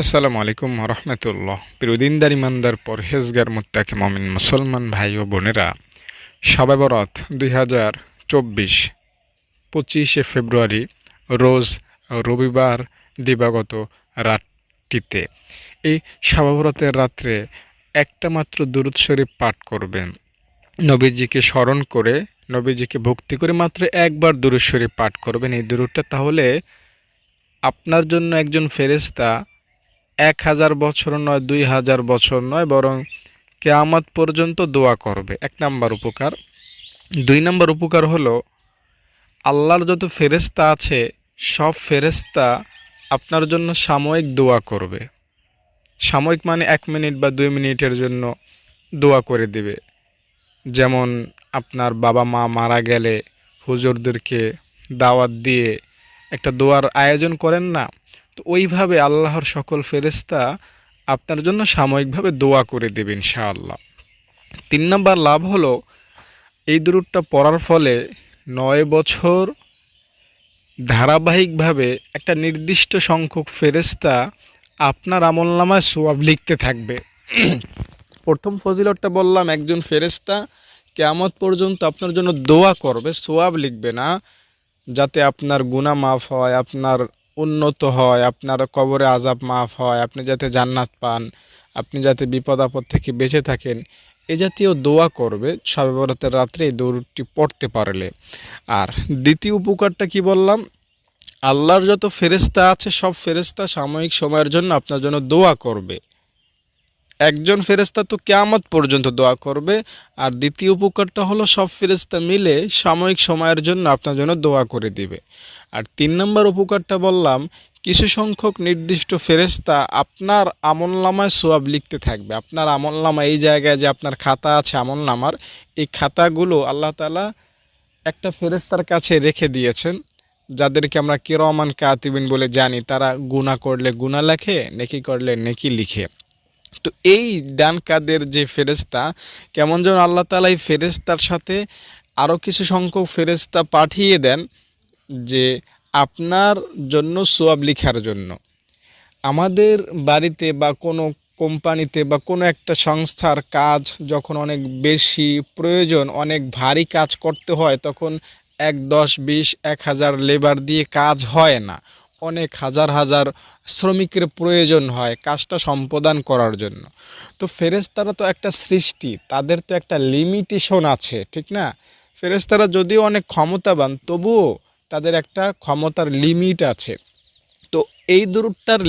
আসসালামু আলাইকুম রহমতুল্লাহ। প্রিয়দিনদার ইমানদার পরহেজগার মুত্তাকি মমিন মুসলমান ভাই ও বোনেরা, শবে বরাত 2024 25শে ফেব্রুয়ারি রোজ রবিবার দিবাগত রাতটিতে এই শবে বরাতের রাত্রে একটা মাত্র দুরূদ শরীফ পাঠ করবেন। নবীজিকে স্মরণ করে, নবীজিকে ভক্তি করে মাত্র একবার দুরূদ শরীফ পাঠ করবেন। এই দুরূদটা তাহলে আপনার জন্য একজন ফেরেশতা 1000 বছর নয়, 2000 বছর নয়, বরং কেয়ামত পর্যন্ত দোয়া করবে। 1 নম্বর উপকার। 2 নম্বর উপকার হলো, আল্লাহর যত ফেরেশতা আছে সব ফেরেশতা আপনার জন্য সাময়িক দোয়া করবে। সাময়িক মানে 1 মিনিট বা 2 মিনিটের জন্য দোয়া করে দিবে। যেমন আপনার বাবা মা মারা গেলে হুজুরদেরকে দাওয়াত দিয়ে একটা দোয়ার আয়োজন করেন না, তো ওইভাবে আল্লাহর সকল ফেরেশতা আপনার জন্য সাময়িকভাবে দোয়া করে দেবে ইনশাআল্লাহ। 3 নম্বর লাভ হলো, এই দুরূদটা পড়ার ফলে 9 বছর ধারাবাহিকভাবে একটা নির্দিষ্ট সংখ্যক ফেরেশতা আপনার আমলনামায় সওয়াব লিখতে থাকবে। প্রথম ফজিলতটা বললাম, একজন ফেরেশতা কিয়ামত পর্যন্ত আপনার জন্য দোয়া করবে, সওয়াব লিখবে না, যাতে আপনার গুনাহ মাফ হয়, আপনার উন্নত হয়, আপনার কবরে আযাব মাফ হয়, আপনি যাতে জান্নাত পান, আপনি যাতে বিপদ আপদ থেকে বেঁচে থাকেন, এ জাতীয় দোয়া করবে শবে বরাতের রাত্রে এই দরুদটি পড়তে পারলে। আর দ্বিতীয় উপকারটা কি বললাম, আল্লাহর যত ফেরেশতা আছে সব ফেরেশতা সাময়িক সময়ের জন্য আপনার জন্য দোয়া করবে। একজন ফেরেশতা তো কিয়ামত পর্যন্ত দোয়া করবে। আর দ্বিতীয় উপকারটা হলো, সব ফেরেশতা মিলে সাময়িক সময়ের জন্য আপনার জন্য দোয়া করে দিবে। আর 3 নম্বর উপকারটা বললাম, কিছু সংখ্যক নির্দিষ্ট ফেরেশতা আপনার আমলনামায় সওয়াব লিখতে থাকবে। আপনার আমলনামা, এই জায়গায় যে আপনার খাতা আছে আমলনামার, এই খাতাগুলো আল্লাহ তাআলা একটা ফেরেশতার কাছে রেখে দিয়েছেন, যাদেরকে আমরা কিরামান কাতিবিন বলে জানি। তারা গুনাহ করলে গুনাহ লেখে, নেকি করলে নেকি লিখে। তো এই ডান কাদের যে ফেরেশতা, কেমন যেন আল্লাহ তাআলা এই ফেরেশতার সাথে আরও কিছু সংখ্যক ফেরেশতা পাঠিয়ে দেন, যে আপনার জন্য সওয়াব লিখার জন্য। আমাদের বাড়িতে বা কোনো কোম্পানিতে বা কোনো একটা সংস্থার কাজ যখন অনেক বেশি প্রয়োজন, অনেক ভারী কাজ করতে হয়, তখন 1, 10, 20, 1000 লেবার দিয়ে কাজ হয় না। অনেক হাজার হাজার শ্রমিকের প্রয়োজন হয় কাজটা সম্পাদন করার জন্য। তো ফেরেশতারা তো একটা সৃষ্টি, তাদের তো একটা লিমিটেশন আছে, ঠিক না? ফেরেশতারা যদিও অনেক ক্ষমতাবান, তবুও তাদের একটা ক্ষমতার লিমিট আছে। তো এই দরুদটার